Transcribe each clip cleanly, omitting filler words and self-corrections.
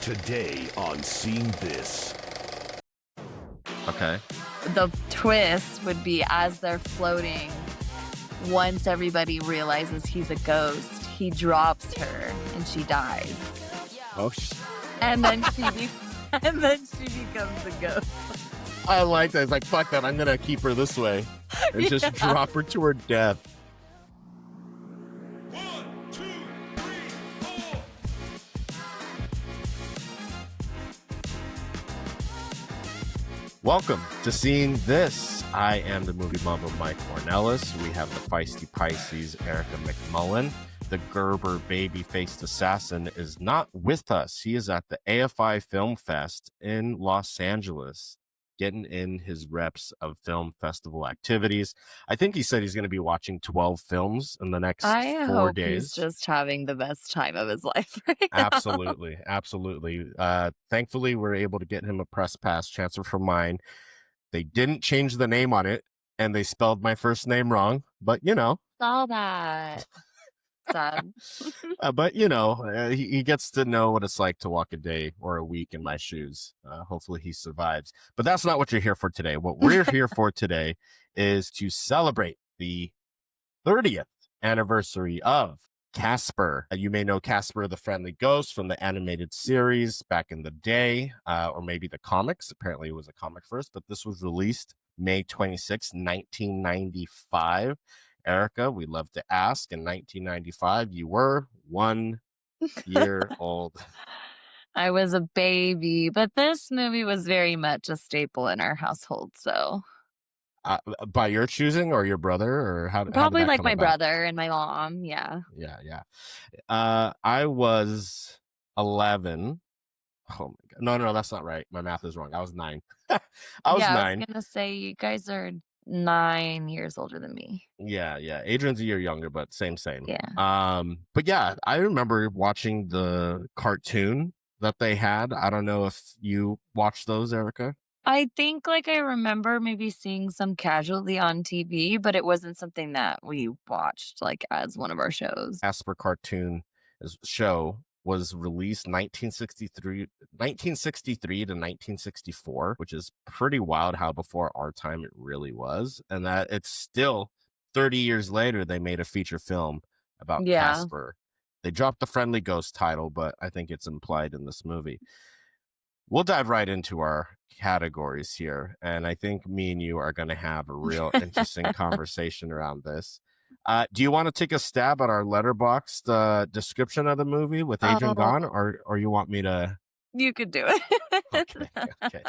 Today on Seeing This. Okay. The twist would be as they're floating, once everybody realizes he's a ghost, he drops her and she dies. Oh, and then she becomes a ghost. I like that. It's like, fuck that. I'm going to keep her this way and just drop her to her death. 1, 2, 3, 4. Welcome to Seeing This. I am the movie mama, Mike Ornelas. We have the feisty Pisces, Erica McMullen. The Gerber baby-faced assassin is not with us. He is at the AFI Film Fest in Los Angeles, getting in his reps of film festival activities. I think he said he's going to be watching 12 films in the next 4 days. I hope he's just having the best time of his life right now. Absolutely. Thankfully, we're able to get him a press pass, Chancellor for mine. They didn't change the name on it, and they spelled my first name wrong, but you know. Saw that. Sad. But you know, he gets to know what it's like to walk a day or a week in my shoes. Hopefully he survives. But that's not what you're here for today. What we're here for today is to celebrate the 30th anniversary of Casper. You may know Casper the Friendly Ghost from the animated series back in the day, or maybe the comics. Apparently it was a comic first, but this was released May 26, 1995. Erica, we love to ask, in 1995, you were 1 year old. I was a baby, but this movie was very much a staple in our household, so. By your choosing or your brother? Or how Probably did that like come my about? brother and my mom, yeah. Yeah. I was 11. Oh my God. No, that's not right. My math is wrong. I was 9. I was 9. I was going to say, you guys are 9 years older than me. Yeah. Adrian's a year younger, but same. Yeah. But yeah, I remember watching the cartoon that they had. I don't know if you watched those, Erica. I think I remember maybe seeing some casually on TV, but it wasn't something that we watched as one of our shows. Casper cartoon show was released 1963 to 1964, which is pretty wild how before our time it really was. And that it's still 30 years later, they made a feature film about Casper. They dropped the Friendly Ghost title, but I think it's implied in this movie. We'll dive right into our categories here. And I think me and you are going to have a real interesting conversation around this. Do you want to take a stab at our Letterboxd description of the movie with Adrian gone, or you want me to? You could do it. Okay.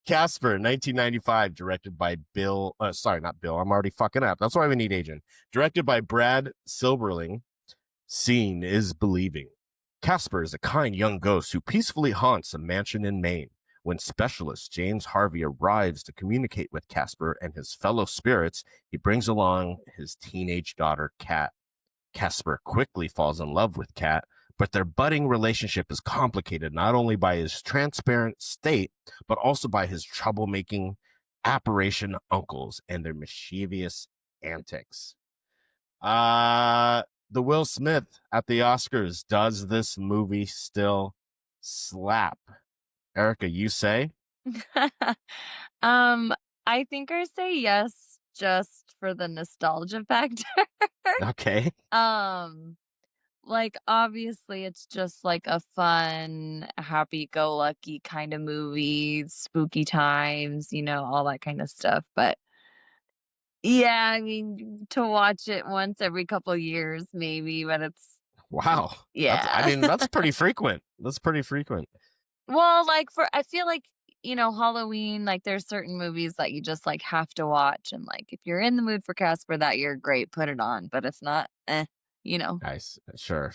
Casper, 1995, directed by Bill. Sorry, not Bill. I'm already fucking up. That's why we need Adrian. Directed by Brad Silberling. Seeing is believing. Casper is a kind young ghost who peacefully haunts a mansion in Maine. When specialist James Harvey arrives to communicate with Casper and his fellow spirits, he brings along his teenage daughter, Kat. Casper quickly falls in love with Kat, but their budding relationship is complicated not only by his transparent state, but also by his troublemaking apparition uncles and their mischievous antics. The Will Smith at the Oscars. Does this movie still slap? Erica, you say? I think I say yes, just for the nostalgia factor. Okay. Obviously it's just a fun, happy-go-lucky kind of movie, spooky times, all that kind of stuff. But yeah, I mean, to watch it once every couple years, maybe, but it's. Wow. Yeah. That's pretty frequent. Well, I feel Halloween, there's certain movies that you just have to watch. And if you're in the mood for Casper that year, great, put it on. But if not, Nice. Sure.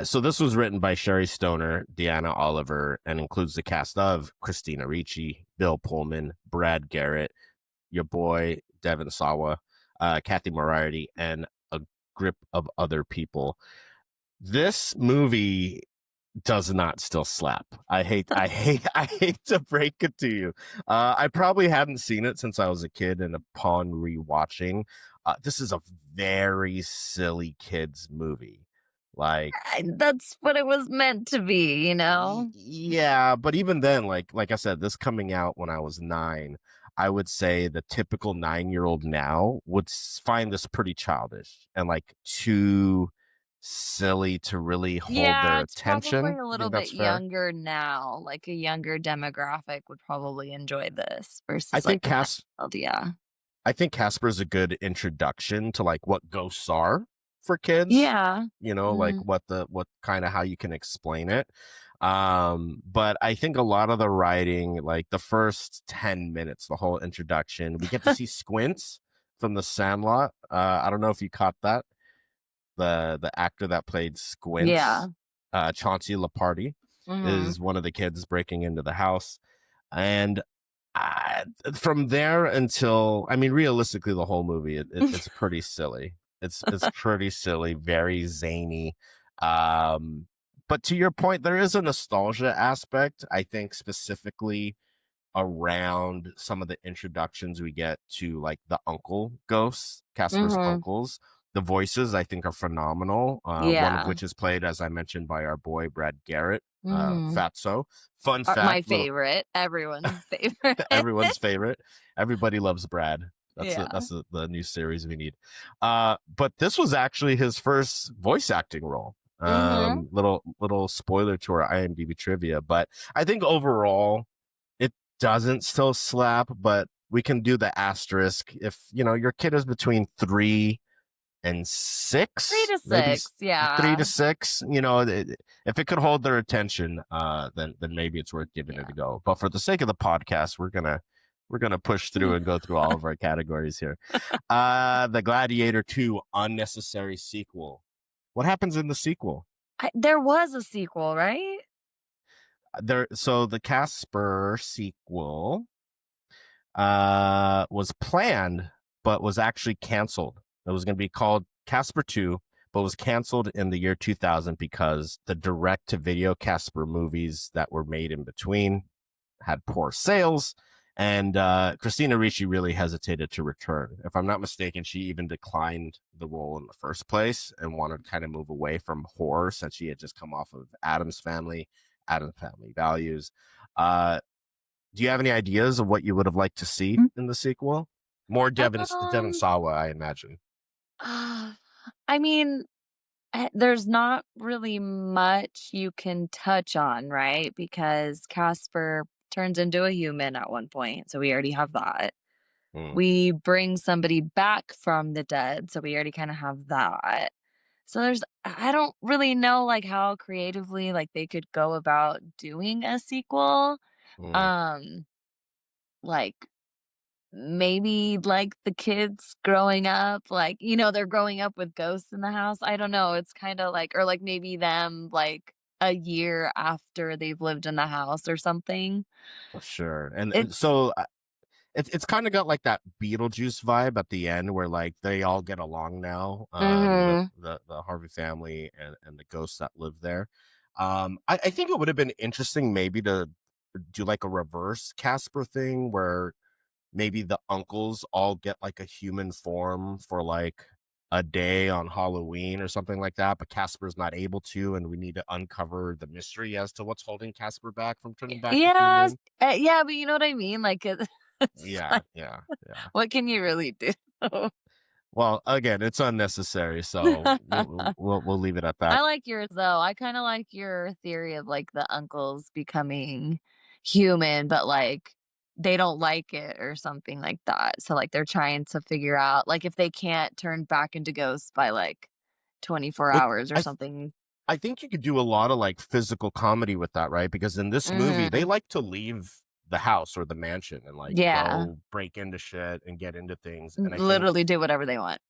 So this was written by Sherry Stoner, Deanna Oliver, and includes the cast of Christina Ricci, Bill Pullman, Brad Garrett, your boy, Devin Sawa, Kathy Moriarty, and a grip of other people. This movie does not still slap. I hate to break it to you. I probably hadn't seen it since I was a kid, and upon rewatching, this is a very silly kids movie. Like, That's what it was meant to be, you know? yeah, but even then, like I said, this coming out when I was 9, I would say the typical 9-year-old now would find this pretty childish and like too silly to really hold Yeah, their it's probably attention. a You little think bit that's fair? younger now, like a younger demographic would probably enjoy this I versus like think a Cas child, yeah. I think Casper's a good introduction to like what ghosts are for kids. Yeah. You know, like Mhm. what kind of how you can explain it. But I think a lot of the writing, like the first 10 minutes, the whole introduction, we get to see Squints from the Sandlot. I don't know if you caught that. The actor that played Yeah. Squints, Chauncey Leparty, Mhm. is one of the kids breaking into the house. And from there until, I mean, realistically, the whole movie it's pretty silly. It's pretty silly, very zany. Um, but to your point, there is a nostalgia aspect. I think specifically around some of the introductions we get to like the uncle ghosts, Casper's Mhm. uncles. The voices I think are phenomenal. One of Yeah. which is played, as I mentioned, by our boy Brad Garrett, Mhm. Fatso. Fun My fact, little favorite, everyone's favorite. everyone's favorite. Everybody loves Brad. Yeah. The new series we need. But this was actually his first voice acting role. Mhm. Little spoiler to our IMDb trivia, but I think overall it doesn't still slap, but we can do the asterisk if your kid is between 3 and 6, 3 to maybe 6, 3 to 6. If it could hold their attention, then maybe it's worth giving it yeah. a go. But for the sake of the podcast, we're gonna push through and go through all of our categories here. The Gladiator 2 unnecessary sequel. What happens in the sequel? There was a sequel, right? So the Casper sequel was planned but was actually canceled. It was going to be called Casper 2, but was canceled in the year 2000 because the direct to video Casper movies that were made in between had poor sales. And Christina Ricci really hesitated to return. If I'm not mistaken, she even declined the role in the first place and wanted to kind of move away from horror since she had just come off of Adam's Family Values. Uh, do you have any ideas of what you would have liked to see in the sequel? More Devon Um, Sawa, I imagine. uh, I mean, there's not really much you can touch on, right? Because Casper turns into a human at one point, so we already have that. Mm, We bring somebody back from the dead, so we already kinda have that. So I don't really know, like, how creatively, like, they could go about doing a sequel. mm, Um, like, maybe, like, the kids growing up, like, they're growing up with ghosts in the house. I don't know, it's kinda like or, like, maybe them, like, a year after they've lived in the house or something. for sure. And It's so it's kind of got like that Beetlejuice vibe at the end where like they all get along now, Mhm. the Harvey family and the ghosts that live there. I think it would have been interesting maybe to do like a reverse Casper thing where maybe the uncles all get like a human form for like a day on Halloween or something like that, but Casper's not able to, and we need to uncover the mystery as to what's holding Casper back from turning back to Yes, human. yeah, but you know what I mean? Like, it's Yeah, like, yeah, yeah. what can you really do? Well, again, it's unnecessary, so we'll leave it at that. I like yours though. I kinda like your theory of, like, the uncles becoming human, but, like, they don't like it or something like that. So, like, they're trying to figure out, like, if they can't turn back into ghosts by, like, 24 What hours or I something. I think you could do a lot of like physical comedy with that, right? Because in this movie, they Mhm. like to leave the house or the mansion and like Yeah. go break into shit and get into things. And Literally do whatever they want.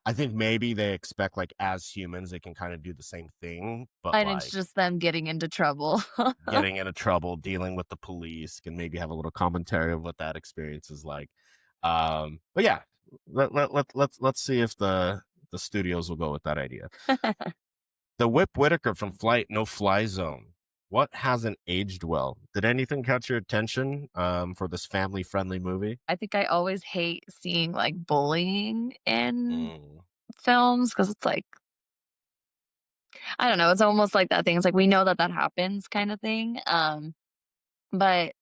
I think maybe they expect like as humans they can kind of do the same thing, but And it's like just them getting into trouble. getting into trouble, dealing with the police, can maybe have a little commentary of what that experience is like. But yeah, let's see if the studios will go with that idea. The Whip Whitaker from Flight No Fly Zone. What hasn't aged well? Did anything catch your attention for this family friendly movie? I think I always hate seeing, like, bullying in Mm, films because it's like I don't know, it's almost like that thing. It's like we know that that happens kind of thing. But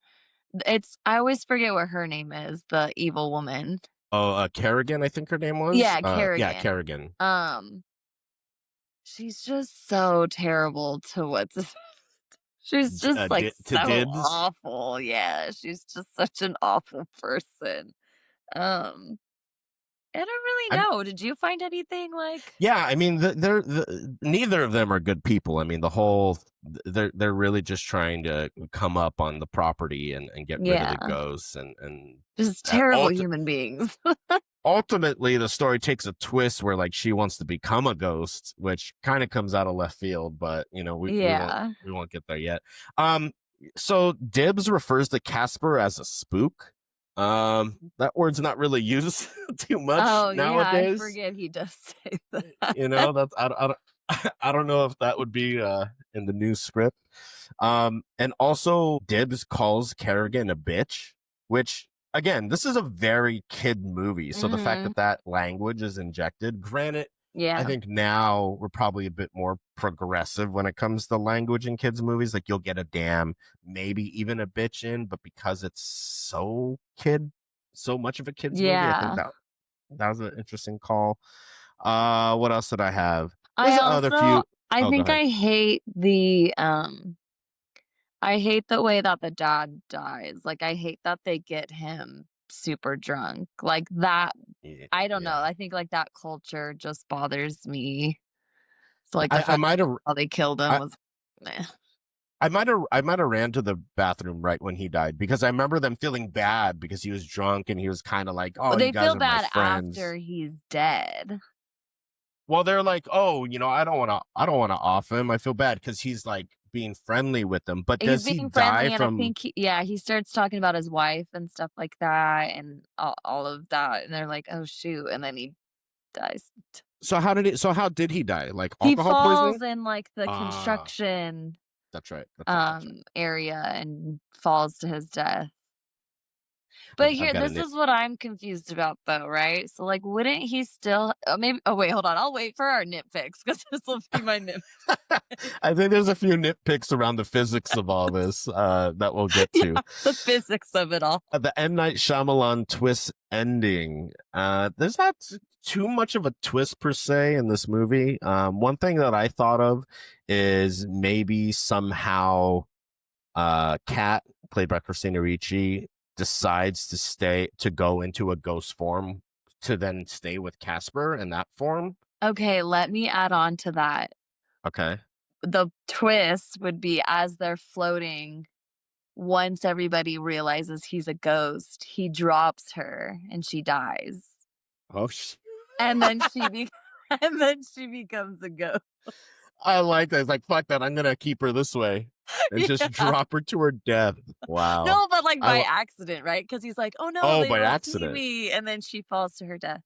it's I always forget what her name is, the evil woman. Oh, Kerrigan, I think her name was. Yeah, Yeah, Kerrigan. Kerrigan. She's just so terrible to what's she's just like To so Dibs. awful. Yeah, she's just such an awful person. Um, I don't really I'm know. Did you find anything like Yeah, I mean, neither of them are good people. I mean, they're really just trying to come up on the property and get rid of the yeah, ghosts and just uh, terrible ult- human beings. ultimately the story takes a twist where like she wants to become a ghost, which kind of comes out of left field, but Yeah. we won't get there yet. Um, so Dibs refers to Casper as a spook. That word's not really used too much Oh, yeah, I nowadays. forget he does say that. That's I don't I don't know if that would be in the new script. And also Dibs calls Kerrigan a bitch, which again, this is a very kid movie. So the fact Mhm. that that language is injected, granted, I Yeah. think now we're probably a bit more progressive when it comes to language in kids movies. Like you'll get a damn, maybe even a bitch in, but because it's so much of a kids movie, I think Yeah. that was an interesting call. What else did I have? I There's other also few. I Oh, go think ahead. I hate the way that the dad dies. Like, I hate that they get him super drunk. Like, that Yeah, I don't know, yeah. I think, like, that culture just bothers me. So, like, the I fact might have. how they killed him I, was meh. I might have ran to the bathroom right when he died because I remember them feeling bad because he was drunk and he was kind of like, "Oh, But you they guys feel are my bad friends." after he's dead. Well, they're like, "Oh, I don't want to off him. I feel bad because he's like being friendly with them." But He's does he being die friendly, and I from? think he starts talking about his wife and stuff like that and all of that, and they're like, "Oh, shoot," and then he dies. So how did he die? Like He alcohol falls poisoning? in, like, the Ah, construction, that's right. That's right. That's right. area and falls to his death. But I've here, got a this nit. is what I'm confused about though, right? So, like, wouldn't he still maybe oh, wait, hold on, I'll wait for our nitpicks because this will be my nitpicks. I think there's a few nitpicks around the physics of all this that we'll get to. Yeah, the physics of it all. The M. Night Shyamalan twist ending. There's not too much of a twist per se in this movie. One thing that I thought of is maybe somehow Kat, played by Christina Ricci, decides to go into a ghost form to then stay with Casper in that form. Okay, let me add on to that. Okay. The twist would be as they're floating, once everybody realizes he's a ghost, he drops her and she dies. Oh, And then and then she becomes a ghost. I like that. It's like, fuck that. I'm going to keep her this way and just Yeah. drop her to her death. Wow. No, but, like, I, by lo- accident, right? Because he's like, "Oh, no, oh, they by will see accident. me," and then she falls to her death.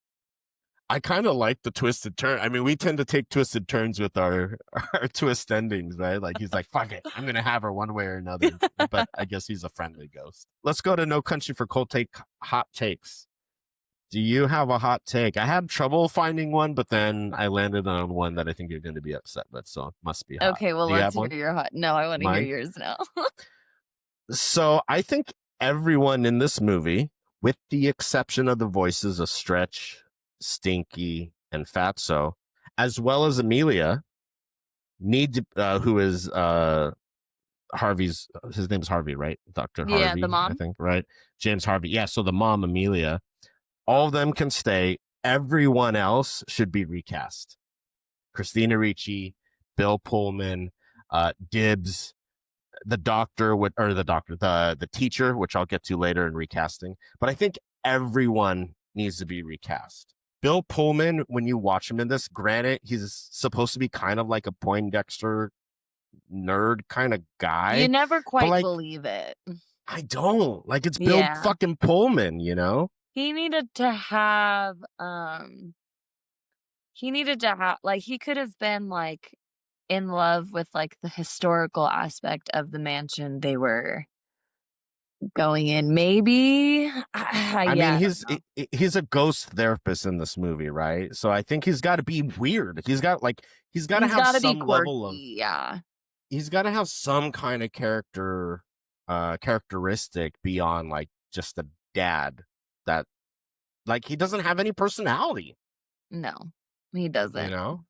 I kind of like the twisted turn. I mean, we tend to take twisted turns with our our twist endings, right? Like he's like, "Fuck it, I'm gonna have her one way or another." But I guess he's a friendly ghost. Let's go to No Country for Cold Take hot takes. Do you have a hot take? I had trouble finding one, but then I landed on one that I think you're going to be upset with, so it must be hot. Okay, well, Do you let's have hear one? your hot no, I wanna hear Mine. yours now. So I think everyone in this movie, with the exception of the voices of Stretch, Stinky, and Fatso, as well as Amelia, who is Harvey's, his name's Harvey, right? Dr. Yeah, the Harvey, I mom? think, right? James Harvey. Yeah, so the mom, Amelia, all of them can stay. Everyone else should be recast. Christina Ricci, Bill Pullman, Dibbs, the teacher, which I'll get to later in recasting. But I think everyone needs to be recast. Bill Pullman, when you watch him in this, granted, he's supposed to be kind of like a Poindexter nerd kind of You guy, never but quite like believe it. I don't like it's Bill Yeah. fucking Pullman, you know? He needed to have, like, he could have been, like, in love with, like, the historical aspect of the mansion they were going in. Maybe. I mean, Yeah, I don't know. he's a ghost therapist in this movie, right? So I think he's got to be weird. He's got to He's have got to be some level of quirky. Yeah. he's got to have some kind of characteristic beyond like just a dad that like he doesn't have any personality, No, he you doesn't. know.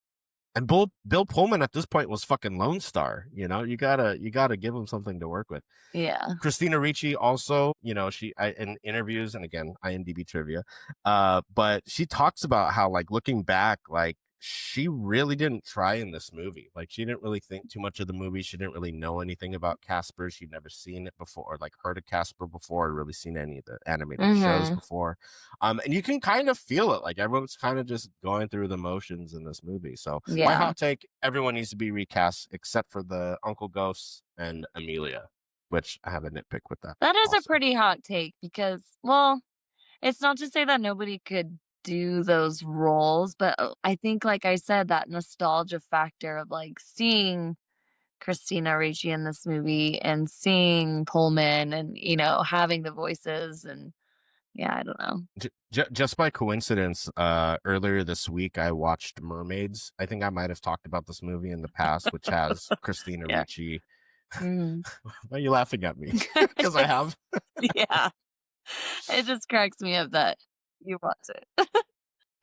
And Bill Pullman at this point was fucking Lone Star. You know, you gotta give him something to work with. Yeah. Christina Ricci also, you know, in interviews and again IMDb trivia, but she talks about how like looking back, like she really didn't try in this movie. Like she didn't really think too much of the movie. She didn't really know anything about Casper. She'd never seen it before, or like heard of Casper before, or really seen any of the animated shows Mm-hmm. before. And you can kind of feel it. Like everyone's kind of just going through the motions in this movie. So my Yeah. hot take: everyone needs to be recast except for the Uncle Ghosts and Amelia, which I have a nitpick with that. That is a also. pretty hot take because, well, it's not to say that nobody could do those roles, but I think, like I said, that nostalgia factor of like seeing Christina Ricci in this movie and seeing Pullman and, having the voices and yeah, I don't know. Just by coincidence, earlier this week I watched Mermaids. I think I might have talked about this movie in the past, which has Christina Yeah. Ricci. Mm. Why are you laughing at me? Because I have. Yeah. It just cracks me up that you watch it.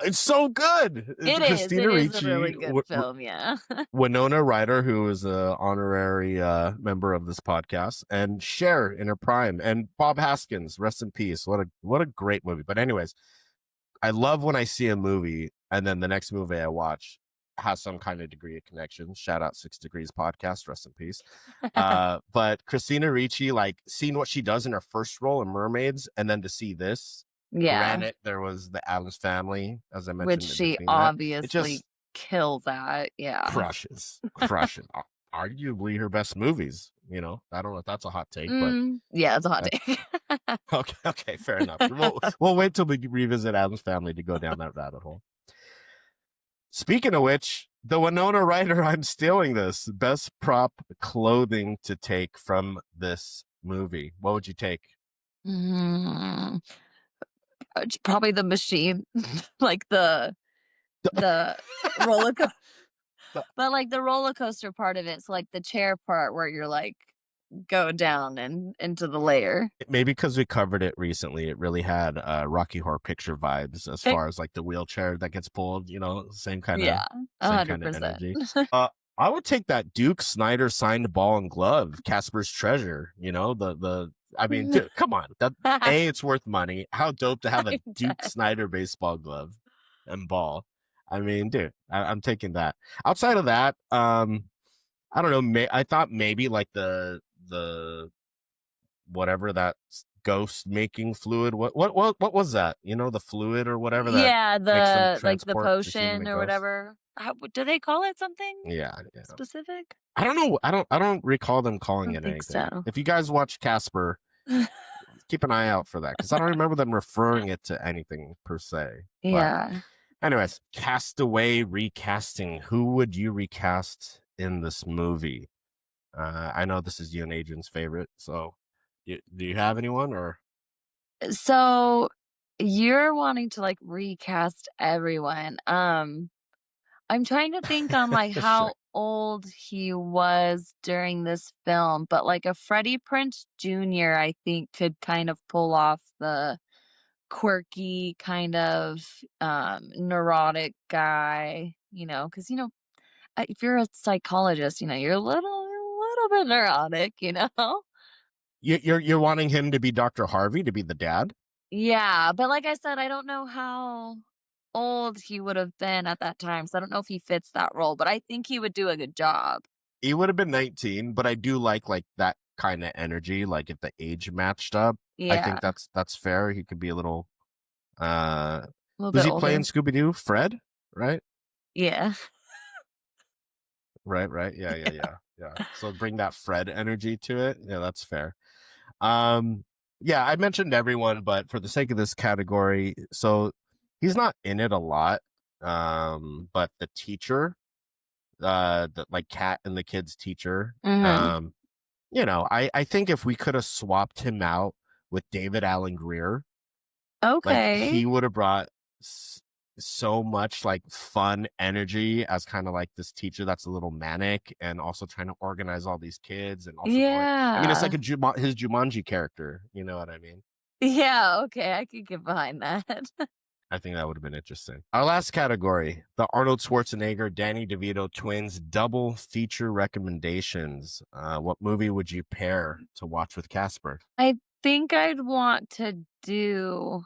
It's so good. It is. Christina It is a really Ricci, good film, yeah. Winona Ryder, who is a honorary member of this podcast, and Cher in her prime, and Bob Haskins, rest in peace. What a great movie. But anyways, I love when I see a movie and then the next movie I watch has some kind of degree of connection. Shout out 6 Degrees podcast, rest in peace. But Christina Ricci, like seeing what she does in her first role in Mermaids, and then to see this. Yeah. Granted, there was the Addams Family, as I mentioned. Which she between that. obviously It just kills at. Yeah. crushes. Arguably her best movies. You know, I don't know if that's a hot take, yeah, it's a hot take. but okay, fair enough. We'll wait till we revisit Addams Family to go down that rabbit hole. Speaking of which, the Winona Ryder, I'm stealing this. Best prop clothing to take from this movie. What would you take? It's probably the machine, like the roller coaster, but like the roller coaster part of it. So like the chair part where you're like go down and into the layer. Maybe because we covered it recently, it really had Rocky Horror Picture vibes as far as like the wheelchair that gets pulled. You know, same kind of 100%. energy. I would take that Duke Snyder signed ball and glove, Casper's treasure. You know, I mean, dude, come on. It's worth money. How dope to have a Duke Snyder baseball glove and ball. I mean, dude, I'm taking that. Outside of that, I don't know. I thought maybe like the whatever that ghost making fluid. What was that? You know, the fluid or whatever that Yeah, makes them like the transport the human potion or ghost? whatever. Do they call it something Yeah. specific? I don't know. I don't recall them calling it think anything. so. If you guys watch Casper, keep an eye out for that because I don't remember them referring it to anything per se. Yeah. But anyways, Castaway recasting. Who would you recast in this movie? I know this is you and Adrian's favorite. So, do you have anyone or? So you're wanting to like recast everyone. I'm trying to think on like how Sure. old he was during this film, but like a Freddie Prinze Jr. I think could kind of pull off the quirky kind of neurotic guy, because if you're a psychologist, you're a little bit neurotic, You're wanting him to be Dr. Harvey, to be the dad? Yeah, but like I said, I don't know how old he would have been at that time, so I don't know if he fits that role, but I think he would do a good job. He would have been 19, but I do like that kind of energy. Like if the age matched up, I Yeah, think that's fair. He could be a little. a little Who's bit he older. playing? Scooby Doo, Fred, right? Yeah. Right. Yeah. So bring that Fred energy to it. Yeah, that's fair. Yeah, I mentioned everyone, but for the sake of this category, so he's not in it a lot. But the teacher, the like Cat and the kid's teacher, Mhm. you know, I think if we could have swapped him out with David Allen Greer, like he Okay. would have brought so much like fun energy as kind of like this teacher that's a little manic and also trying to organize all these kids and also going. I mean, it's like Yeah. his Jumanji character. You know what I mean? Yeah, okay, I could get behind that. I think that would have been interesting. Our last category, the Arnold Schwarzenegger, Danny DeVito twins double feature recommendations. What movie would you pair to watch with Casper? I think I'd want to do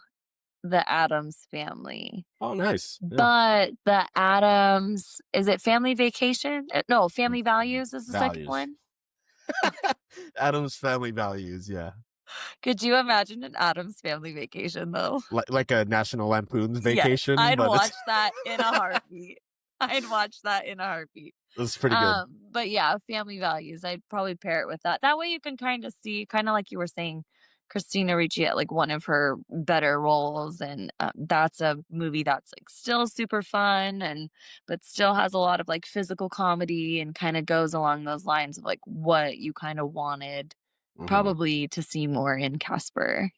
The Addams Family, Oh, nice. Yeah. but The Addams is it Family Vacation? No, Family Values is the second Values. one. Adam's Family Values. Yeah. Could you imagine an Addams Family Vacation, though? Like a National Lampoon's Yes, Vacation, I'd but watch that in a heartbeat. I'd watch that in a heartbeat. it's pretty good. But yeah, Family Values, I'd probably pair it with that. That way you can kinda see kinda like you were saying, Christina Ricci at, like, one of her better roles, and, that's a movie that's, like, still super fun and but still has a lot of, like, physical comedy and kinda goes along those lines of, like, what you kinda wanted Hmm. probably to see more in Casper.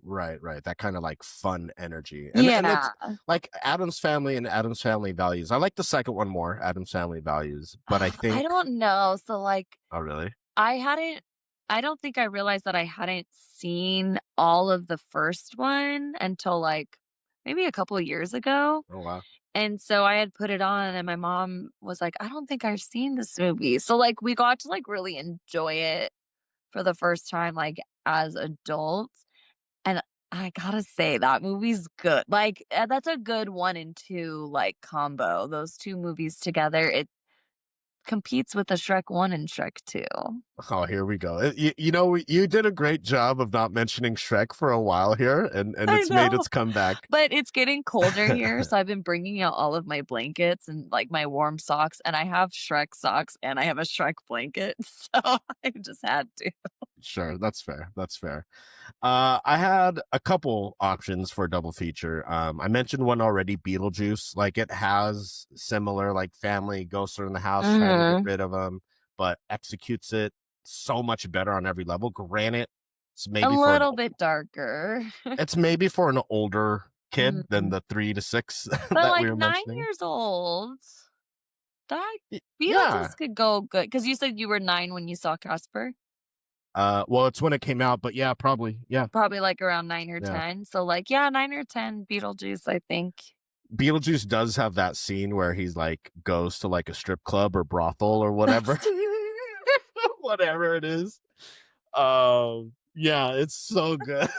Right, right. That kind of like fun energy, and it's Yeah. like Adam's Family and Adam's Family Values. I like the second one more, Adam's Family Values, but I I think. don't know. So, like, Oh, really? I hadn't I don't think I realized that I hadn't seen all of the first one until, like, maybe a couple of years ago, Oh, wow. and so I had put it on, and my mom was like, "I don't think I've seen this movie." So, like, we got to, like, really enjoy it for the first time, like, as adults, and I gotta say that movie's good. Like, that's a good 1 and 2, like, combo. Those 2 movies together, it competes with the Shrek 1 and Shrek 2. Oh, here we go. You know, you did a great job of not mentioning Shrek for a while here, and I it's made know. its comeback. But it's getting colder here, so I've been bringing out all of my blankets and, like, my warm socks, and I have Shrek socks, and I have a Shrek blanket, so I just had to. Sure, that's fair. That's fair. I had a couple options for a double feature. I mentioned one already, Beetlejuice. Like it has similar like family ghosts are in the house trying to get Mhm. rid of them, but executes it so much better on every level. Granted, it's A maybe for an little bit darker. it's maybe for an older kid than Mhm. the 3 to 6 But, that we like, were 9 mentioning. years old, that Yeah. Beetlejuice could go good because you said you were 9 when you saw Casper? Well, it's when it came out, but yeah, probably. Yeah. Probably, like, around 9 or Yeah. 10, so, like, yeah, 9 or 10, Beetlejuice, I think. Beetlejuice does have that scene where he's like goes to like a strip club or brothel or whatever. Whatever it is. Yeah, it's so good.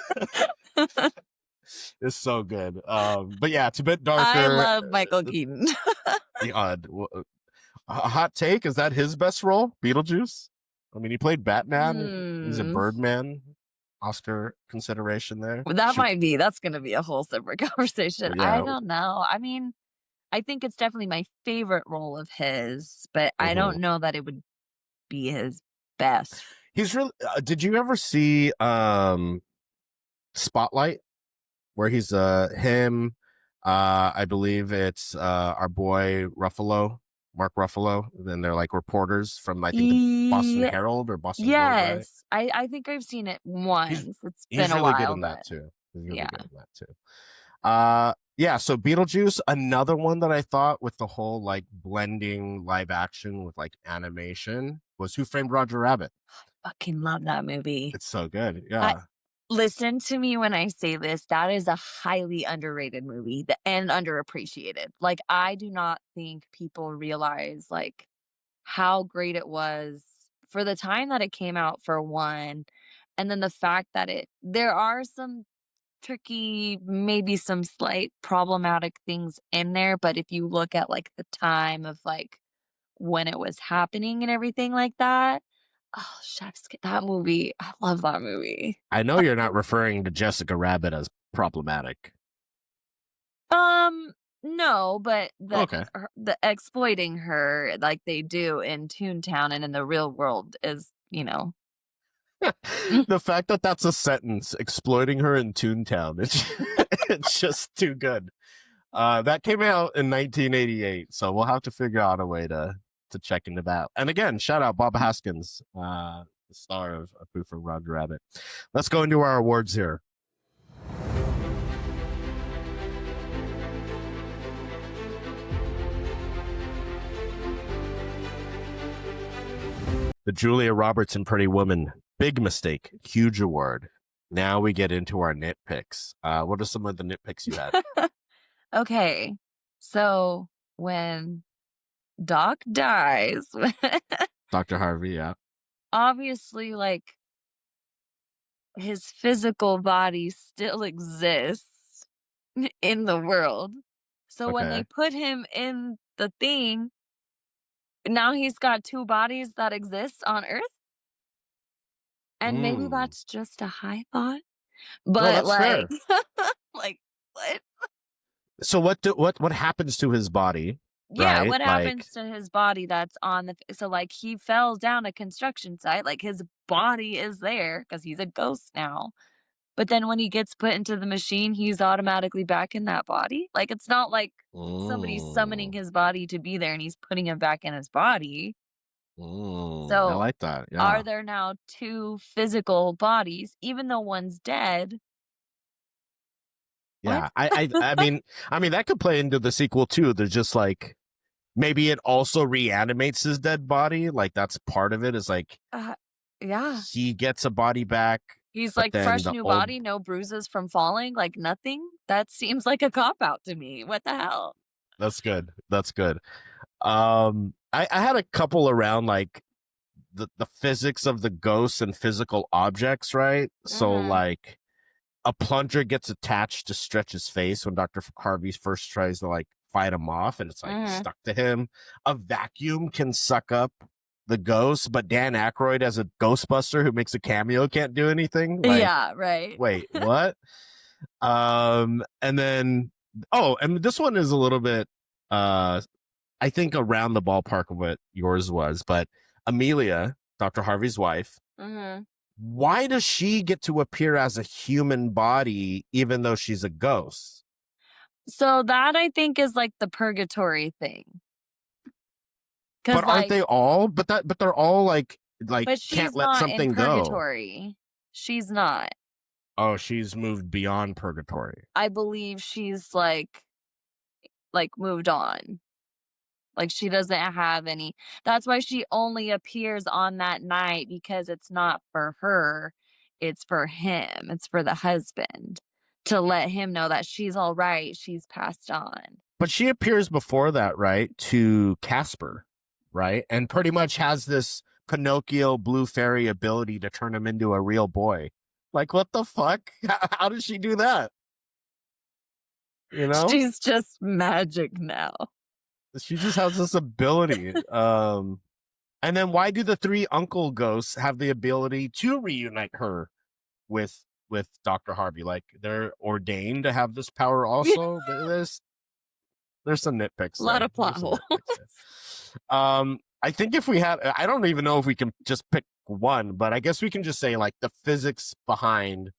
It's so good. But yeah, it's a bit I darker. love Michael Keaton. A hot take, is that his best role, Beetlejuice? I mean, he played Batman. He's a Hmm. Birdman. Oscar consideration there. That might be that's gonna be a whole separate conversation. I Yeah. don't know. I mean, I think it's definitely my favorite role of his, but I Mhm. don't know that it would be his best. He's really did you ever see Spotlight, where he's him, I believe it's our boy Ruffalo, Mark Ruffalo. Then they're like reporters from I think the Boston Ye Herald or Boston Globe, right? yes. I think I've seen it He's once. It's been he's a really good while, in that but too. He's really yeah. good in that too. Yeah, so Beetlejuice, another one that I thought with the whole like blending live action with like animation was Who Framed Roger Rabbit. Fucking love that movie. It's so good. I Yeah. listen to me when I say this, that is a highly underrated movie and underappreciated. Like, I do not think people realize, like, how great it was for the time that it came out, for one, and then the fact that there are some tricky, maybe some slight problematic things in there, but if you look at, like, the time of, like, when it was happening and everything like that, oh, chef's ki that movie, I love that movie. I know you're not referring to Jessica Rabbit as problematic. Um, no, but Okay. the exploiting her like they do in Toontown and in the real world is, The fact that that's a sentence, exploiting her in Toontown, it's just too good. That came out in 1988, so we'll have to figure out a way to check into that. And again, shout out Bob Haskins. the star of Who Framed Roger Rabbit. Let's go into our awards here. The Julia Roberts and Pretty Woman, big mistake, huge award. Now we get into our nitpicks. What are some of the nitpicks you had? Okay. So when Doc dies, Dr. Harvey, yeah. obviously, like, his physical body still exists in the world. So when they Okay. put him in the thing, now he's got two bodies that exist on Earth. And maybe Mm. that's just a high thought. No, But that's like, fair. like what? So what happens to his body, Yeah, right? what Like, happens to his body that's on so like he fell down a construction site, like his body is there because he's a ghost now. But then when he gets put into the machine, he's automatically back in that body. Like it's not like somebody's summoning his body to be there and he's putting him back in his body. I So like that. are Yeah. there now two physical bodies, even though one's dead? What? Yeah. I mean that could play into the sequel too. There's just like maybe it also reanimates his dead body. Like that's part of it is like Yeah. he gets a body back, He's but like then fresh the new old body, no bruises from falling, like nothing. That seems like a cop out to me. What the hell? that's good. That's good. I had a couple around like the physics of the ghosts and physical objects, right? So Mhm. like a plunger gets attached to Stretch's face when Dr. Harvey first tries to like fight him off and it's like Mhm. stuck to him. A vacuum can suck up the ghost, but Dan Aykroyd as a Ghostbuster who makes a cameo can't do anything. Like, Yeah, right. wait, what? And then and this one is a little bit I think around the ballpark of what yours was, but Amelia, Dr. Harvey's wife, Mhm. why does she get to appear as a human body even though she's a ghost? So that I think is like the purgatory thing. Cause But aren't like, they all? But they're all like but can't she's let not in something go. purgatory. She's not. Oh, she's moved beyond purgatory. I believe she's like moved on. Like she doesn't have any. That's why she only appears on that night because it's not for her, it's for him. It's for the husband to let him know that she's all right, she's passed on. But she appears before that, right? To Casper, right? And pretty much has this Pinocchio blue fairy ability to turn him into a real boy. Like, what the fuck? How did she do that? You know? She's just magic now. She just has this ability. And then why do the three uncle ghosts have the ability to reunite her with Dr. Harvey? Like they're ordained to have this power also. There's some nitpicks A lot there. of plot There's some holes nitpicks there. I think if we had I don't even know if we can just pick one, but I guess we can just say like the physics behind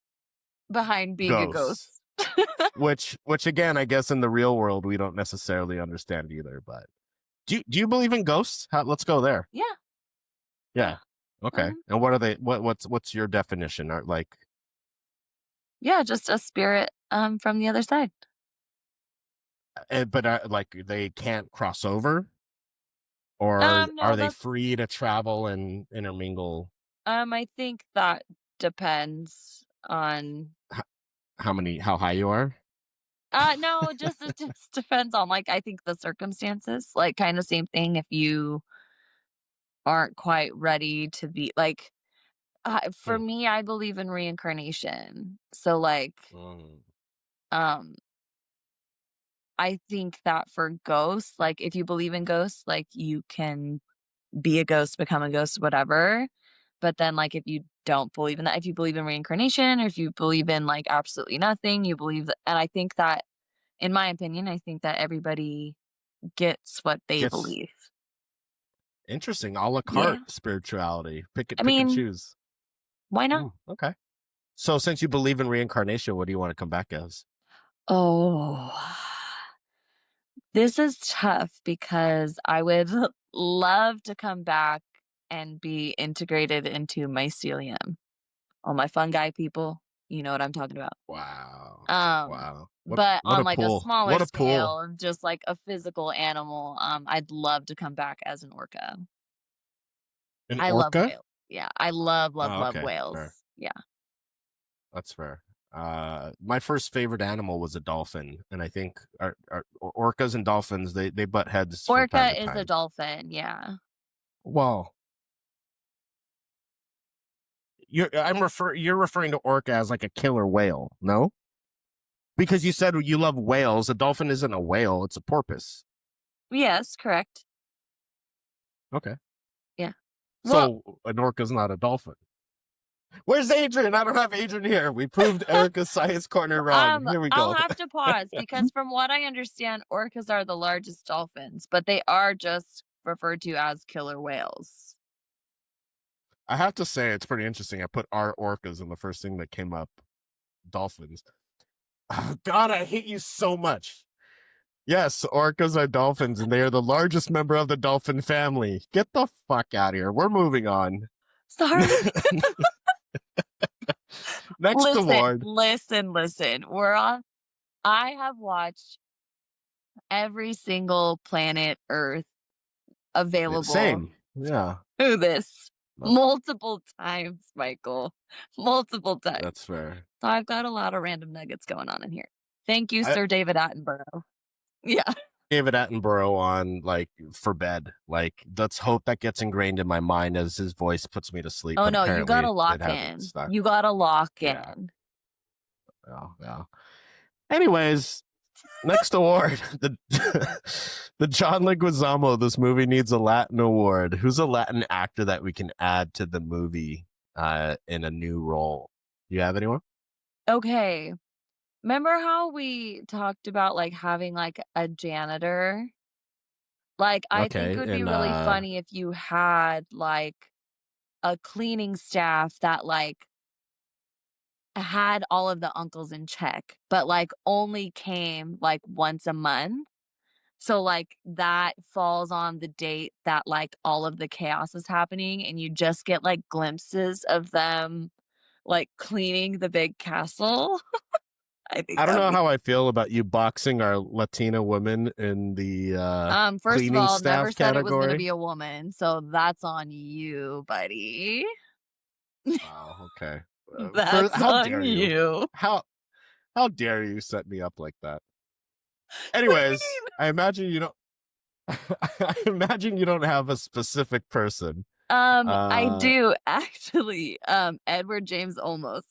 behind being a ghosts. ghost. Which again, I guess in the real world we don't necessarily understand either, but do you believe in ghosts? Let's go there. Yeah. Yeah. Okay. Mhm. And what are they? What's your definition? Are like, Yeah, just a spirit from the other side. but like they can't cross over, or No, are they that's free to travel and intermingle? I think that depends on How high you are? no, just it just depends on like I think the circumstances. Like kind of same thing if you aren't quite ready to be like for Hmm. me I believe in reincarnation. So like Mm. um I think that for ghosts, like if you believe in ghosts, like you can be a ghost, become a ghost, whatever. But then like if you don't believe in that, if you believe in reincarnation or if you believe in like absolutely nothing, you believe that, and I think that in my opinion, I think that everybody gets what they Gets believe. interesting. A la Yeah. carte spirituality. I Pick and mean, choose. why not? Okay. So since you believe in reincarnation, what do you want to come back as? Oh, this is tough because I would love to come back and be integrated into mycelium. All my fungi people, you know what I'm talking about. Wow. Um, Wow. but What on a like a pull. smaller What a pull. scale, just like a physical animal, I'd love to come back as an orca. An I love orca? whales. Yeah, I love, love, Oh, love okay. Fair. whales. Yeah. That's fair. My first favorite animal was a dolphin, and I think orcas and dolphins they butt heads from time to Orca is a time. dolphin, yeah. Well, you're referring to orca as like a killer whale, no? Because you said you love whales. A dolphin isn't a whale; it's a porpoise. Yes, correct. Okay, Yeah. Well, so an orca's not a dolphin. Where's Adrian? I don't have Adrian here. We proved Erica's science corner wrong. Here we I'll go. have to pause because from what I understand, orcas are the largest dolphins, but they are just referred to as killer whales. I have to say it's pretty interesting. I put our orcas and the first thing that came up, dolphins. Oh, God, I hate you so much. Yes, orcas are dolphins, and they are the largest member of the dolphin family. Get the fuck out of here. We're moving on. Sorry. Next award. Listen. I have watched every single planet Earth available Same. Yeah. to this No, multiple times, Michael. Multiple times. that's fair. So I've got a lot of random nuggets going on in here. Thank you, I Sir David Attenborough. Yeah. David Attenborough on like for bed. Like, let's hope that gets ingrained in my mind as his voice puts me to sleep. Oh But no, you apparently gotta lock it hasn't in. stuck. You gotta lock Yeah. in. Yeah. Anyways, next award, the John Leguizamo. This movie needs a Latin award. Who's a Latin actor that we can add to the movie in a new role? Do you have anyone? Okay. Remember how we talked about like having like a janitor? Like, I think it Okay, would be and really funny if you had like a cleaning staff that like had all of the uncles in check, but like only came like once a month. So like that falls on the date that like all of the chaos is happening and you just get like glimpses of them like cleaning the big castle. I think I don't that would know be how I feel about you boxing our Latina women in the first of cleaning all, never staff said it was gonna category. be a woman, so that's on you, buddy. Wow. Okay. For That's how on dare you? you. How dare you set me up like that? What do you Anyways, I imagine you don't. I imagine you don't have a specific person. I do actually, Edward James Olmos.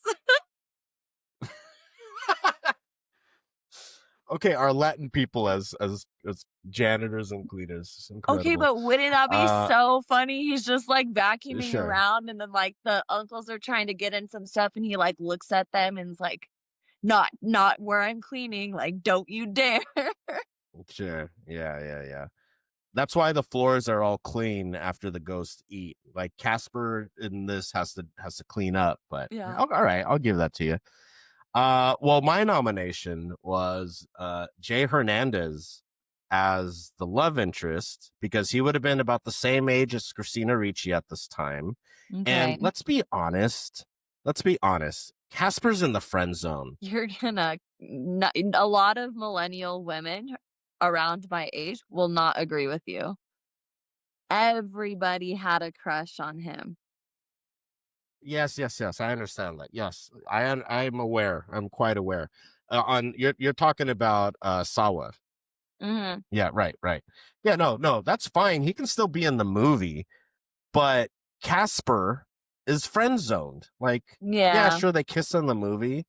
Okay, our Latin people as janitors and cleaners. It's Okay, incredible. but wouldn't that be so funny? He's just like vacuuming Sure. around and then like the uncles are trying to get in some stuff and he like looks at them and is like, not where I'm cleaning, like don't you dare. Sure. Yeah. That's why the floors are all clean after the ghosts eat. Like Casper in this has to clean up, but Yeah. all right, I'll give that to you. Well, my nomination was Jay Hernandez as the love interest because he would have been about the same age as Christina Ricci at this time. Okay. And let's be honest. Casper's in the friend zone. You're gonna a lot of millennial women around my age will not agree with you. Everybody had a crush on him. Yes. I understand that. Yes, I'm aware. I'm quite aware. On you're talking about Sawa. Mhm. Yeah, right. Yeah, no, that's fine. He can still be in the movie, but Casper is friend zoned. Like, yeah, Yeah. sure, they kiss in the movie,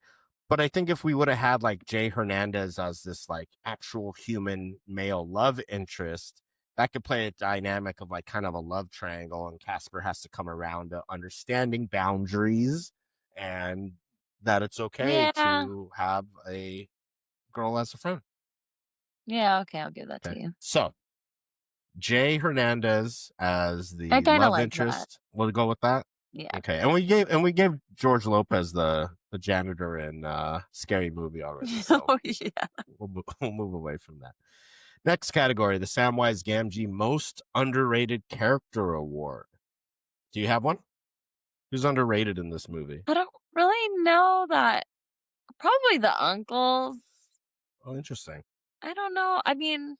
but I think if we would have had like Jay Hernandez as this like actual human male love interest, that could play a dynamic of like kind of a love triangle, and Casper has to come around to understanding boundaries and that it's okay Yeah. to have a girl as a friend. Yeah, okay, I'll give that to Okay. you. So Jay Hernandez as I the kinda love like that. interest. We'll go with that. Yeah. Okay. And we gave George Lopez the janitor in Scary Movie already. So Oh, yeah. we'll move away from that. Next category, the Samwise Gamgee Most Underrated Character Award. Do you have one? Who's underrated in this movie? I don't really know that. Probably the uncles. Oh, interesting. I don't know. I mean,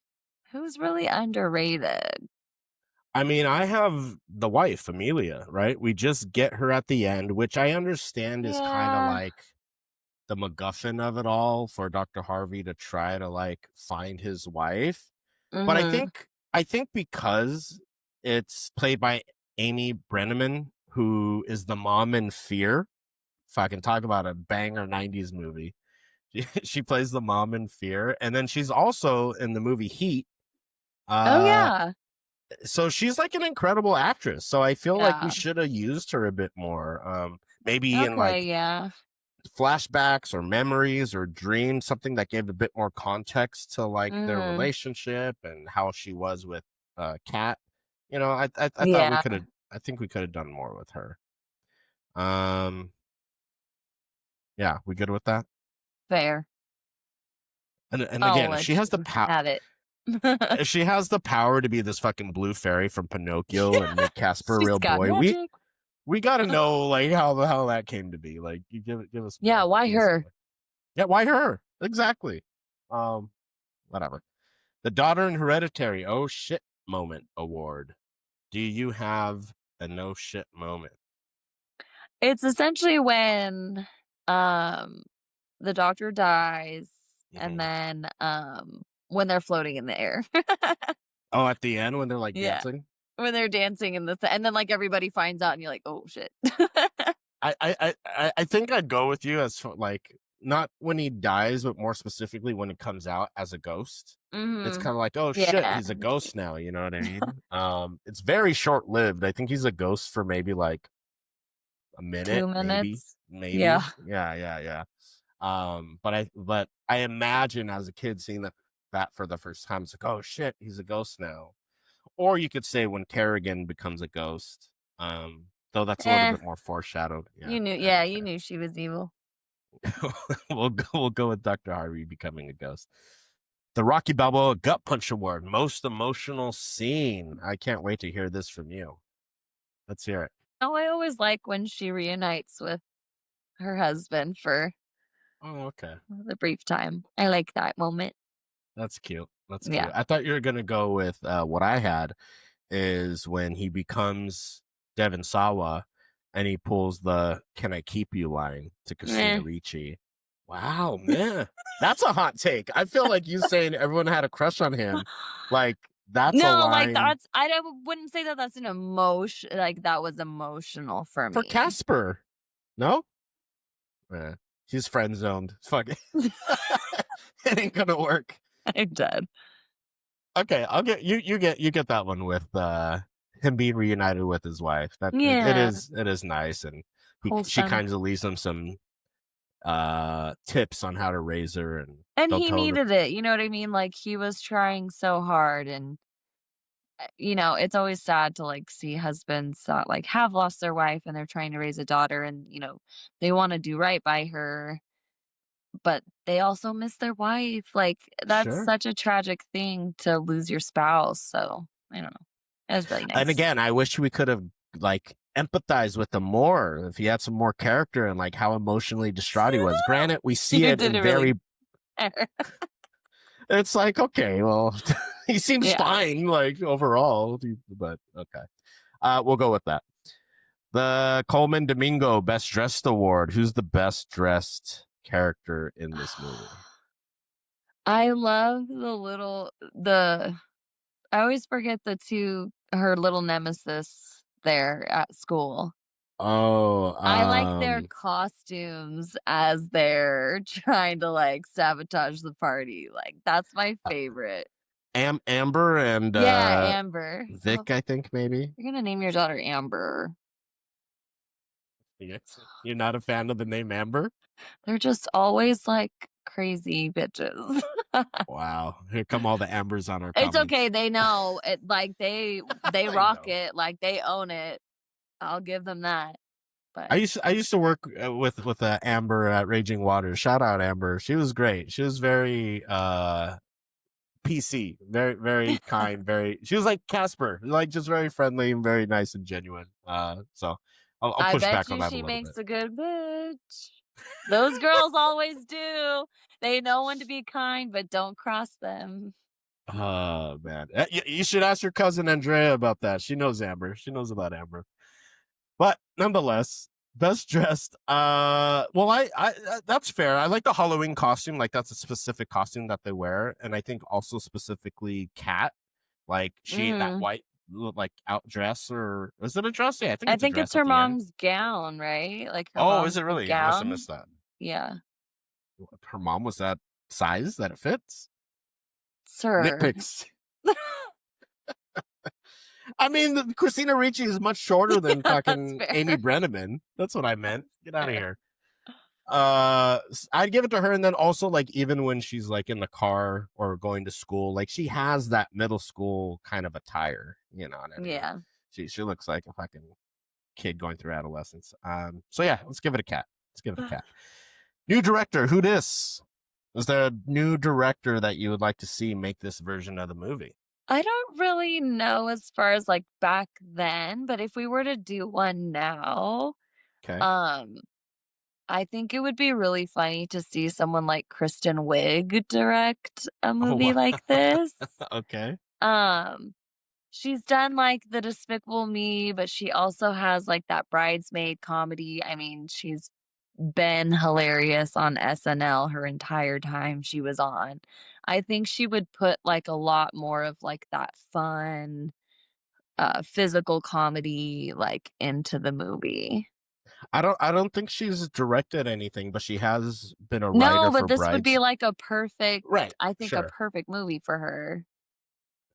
who's really underrated? I mean, I have the wife, Amelia, right? We just get her at the end, which I understand is kind of Yeah. like the MacGuffin of it all for Dr. Harvey to try to like find his wife. But Mhm. I think because it's played by Amy Brenneman, who is the mom in Fear. If I can talk about a banger 90s movie. She plays the mom in Fear. And then she's also in the movie Heat. Oh, Uh yeah. so she's like an incredible actress. So I feel like we Yeah. should have used her a bit more. Maybe in Okay, like yeah. flashbacks or memories or dreams, something that gave a bit more context to like their Mhm. relationship and how she was with Kat. You know, I thought we Yeah, could have. I think we could have done more with her. Um, yeah, we good with that. fair. And I'll again, if she let has the you power, have it. if she has the power to be this fucking blue fairy from Pinocchio and make Casper a She's real got boy, magic. we got to know like how the hell that came to be. Like, you give us Yeah, more. why Give us her? more. Yeah, why her? Exactly. Um, whatever. The Daughter in Hereditary, oh shit moment award. Do you have a no shit moment? It's essentially when, um, the doctor dies and Mm-hmm. then, when they're floating in the air. Oh, at the end when they're like Yeah, dancing? when they're dancing in the and then, like, everybody finds out and you're like, "Oh, shit." I think I'd go with you as like not when he dies, but more specifically when it comes out as a ghost. It's Mhm. kind of like, oh shit, Yeah. he's a ghost now. You know what I mean? It's very short lived. I think he's a ghost for maybe like a minute, 2 maybe, minutes. Yeah. maybe. Yeah. But I imagine as a kid seeing that for the first time, it's like, oh shit, he's a ghost now. Or you could say when Kerrigan becomes a ghost. Though that's a little Eh, bit more foreshadowed. Yeah, you knew I don't you care. knew she was evil. We'll go with Dr. Harvey becoming a ghost. The Rocky Balboa Gut Punch Award, most emotional scene. I can't wait to hear this from you. Let's hear it. Oh, I always like when she reunites with her husband for Oh, okay. the brief time. I like that moment. That's cute. That's cute. Yeah. I thought you were gonna go with what I had is when he becomes Devon Sawa and he pulls the "Can I keep you" line to Eh. Christina Ricci. Wow, man, that's a hot take. I feel like you saying everyone had a crush on him. Like that's a No, like, line that's wouldn't say that that's an emotion like, that was emotional for for me. Casper. No, he's friend zoned. Fuck it. It ain't gonna work. I'm dead. Okay, I'll get you. You get that one with him being reunited with his wife. That Yeah, it is nice, and she wholesome. kind of leaves him some tips on how to raise her, and And they'll he tell her needed it, you know what I mean? Like, he was trying so hard and, it's always sad to, like, see husbands that, like, have lost their wife and they're trying to raise a daughter and, they wanna do right by her, but they also miss their wife. Like, that's sure. such a tragic thing to lose your spouse, so, I don't know. It was really And nice. again, I wish we could have like empathized with him more if he had some more character and like how emotionally distraught he was. Granted, we see You it in didn't really very. It's like okay, well, he seems Yeah. fine like overall, but okay. We'll go with that. The Coleman Domingo Best Dressed Award. Who's the best dressed character in this movie? I love I always forget her little nemesis there at school. Oh, I like their costumes as they're trying to, like, sabotage the party, like, that's my favorite. Amber and Yeah, Amber. Oh, Vic, I think maybe. you're gonna name your daughter Amber. Yes. You're not a fan of the name Amber? They're just always, like, crazy bitches. Wow, here come all the Ambers on our It's okay, comments. they know it, like, they I rock know. it, like, they own it. I'll give them that, but I used to work with Amber at Raging Waters. Shout out Amber. She was great. She was very PC, very, very kind, she was like Casper, like just very friendly and very nice and genuine. So I'll I push bet back on you that a she little makes bit. a good bitch. Those girls always do. They know when to be kind, but don't cross them. Oh man, you should ask your cousin Andrea about that. She knows Amber. She knows about Amber. But nonetheless, best dressed. Well, I that's fair. I like the Halloween costume. Like that's a specific costume that they wear, and I think also specifically Kat. Like she that Mm. white like out dress, or is it a dress? Yeah, I think I it's a think it's dress at her the end. mom's gown, right? Like her Oh, is mom's it really? I must have gown. missed that. Yeah. Her mom was that size that it fits. Sir. Nitpicks. I mean, Christina Ricci is much shorter than That's fucking fair. Amy Brenneman. That's what I meant. Get out of Fair. here. I'd give it to her, and then also like even when she's like in the car or going to school, like she has that middle school kind of attire. You know what I mean? Yeah. She looks like a fucking kid going through adolescence. So yeah, let's give it a cat. Let's give it a cat. New director. Who dis? Is there a new director that you would like to see make this version of the movie? I don't really know as far as like back then, but if we were to do one now, Okay. um, I think it would be really funny to see someone like Kristen Wiig direct a Oh movie wow. like this. Okay. Um, she's done like The Despicable Me, but she also has like that bridesmaid comedy. I mean, she's been hilarious on SNL her entire time she was on. I think she would put like a lot more of like that fun physical comedy like into the movie. I don't think she's directed anything, but she has been a No, writer but for this would be Brides. like a perfect, Right. I think a Sure. perfect movie for her.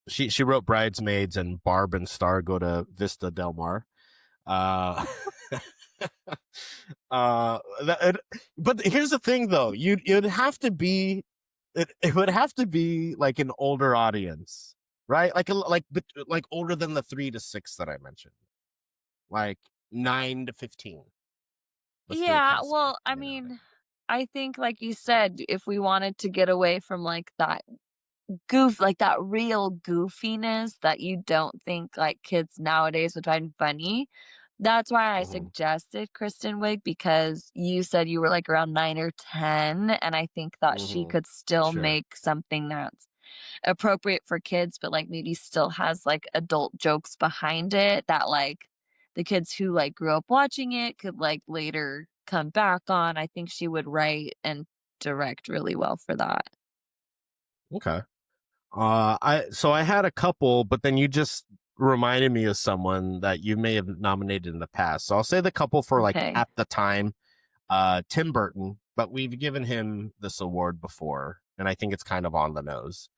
She wrote Bridesmaids and Barb and Star Go to Vista Del Mar. Uh but here's the thing though. You'd have to be it would have to be like an older audience, right? Like older than the 3 to 6 that I mentioned. Like 9 to 15. Let's do a Yeah, Casper, well, I you know what I mean, mean? I think like you said, if we wanted to get away from like that goof, like that real goofiness that you don't think like kids nowadays would find funny. That's why I Mhm. suggested Kristen Wiig because you said you were like around 9 or 10, and I think that she Mhm. could still Sure. make something that's appropriate for kids, but like maybe still has like adult jokes behind it that like the kids who like grew up watching it could like later come back on. I think she would write and direct really well for that. Okay. I had a couple, but then you just reminded me of someone that you may have nominated in the past. So I'll say the couple for like Okay. at the time, Tim Burton, but we've given him this award before, and I think it's kind of on the nose.